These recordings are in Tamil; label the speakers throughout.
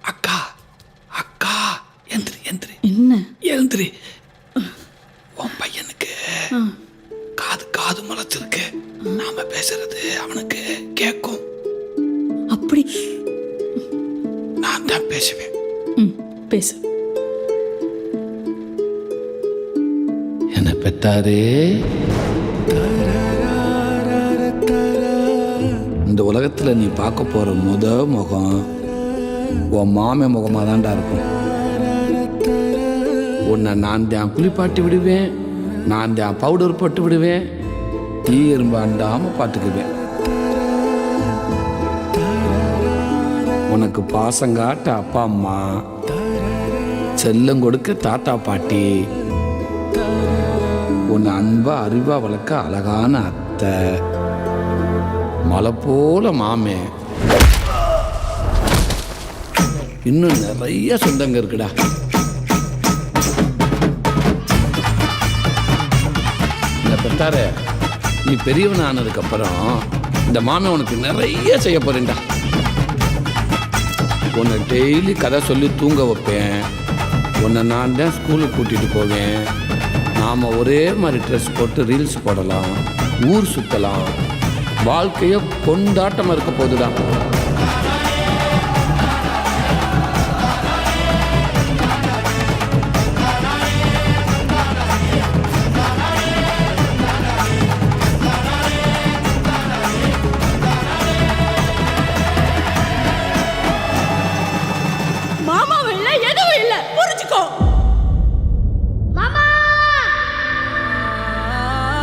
Speaker 1: அக்கா அக்கா எந்திரி எந்திரி
Speaker 2: என்ன?
Speaker 1: எழுந்திரி. உன் பையனுக்கு காது காது முளைச்சிருக்கு. நாம பேசுறது அவனுக்கு கேட்கும்.
Speaker 2: அப்படி
Speaker 1: நான் தான் பேசுவேன்.
Speaker 2: பேசு.
Speaker 1: என்ன பெத்தாரே, இந்த உலகத்துல நீ பார்க்க போற முகம் உன் மாமே முகமாக தான்டா இருக்கும். உன்னை நான் தான் குளிப்பாட்டி விடுவேன், நான் தான் பவுடர் போட்டு விடுவேன், தீ எறும்பு அண்டாம பார்த்துக்குவேன். உனக்கு பாசங்காட்ட அப்பா அம்மா, செல்லம் கொடுக்க தாத்தா பாட்டி, உன்னை அன்பா அறிவா வளர்க்க அழகான அத்தை, மலை போல மாமே, இன்னும் நிறைய சொந்தங்க இருக்குடா. இந்த பெத்தார நீ பெரியவன் ஆனதுக்கு அப்புறம் இந்த மாமே உனக்கு நிறைய செய்ய போறேன்டா. உன்னை டெய்லி கதை சொல்லி தூங்க வைப்பேன். உன்னை நான் தான் ஸ்கூலுக்கு கூட்டிகிட்டு போவேன். நாம் ஒரே மாதிரி ட்ரெஸ் போட்டு ரீல்ஸ் போடலாம், ஊர் சுற்றலாம், வாழ்க்கையை கொண்டாட்டமாக இருக்க போகுதுதான்.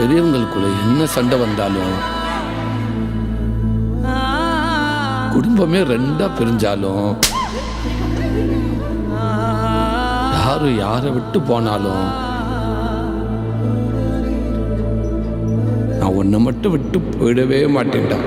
Speaker 1: பெரியவங்களுக்குள்ள என்ன சண்டை வந்தாலும், குடும்பமே ரெண்டா பிரிஞ்சாலும், யாரு யாரை விட்டு போனாலும், நான் உன்னை மட்டும் விட்டு போயிடவே மாட்டேன்டா.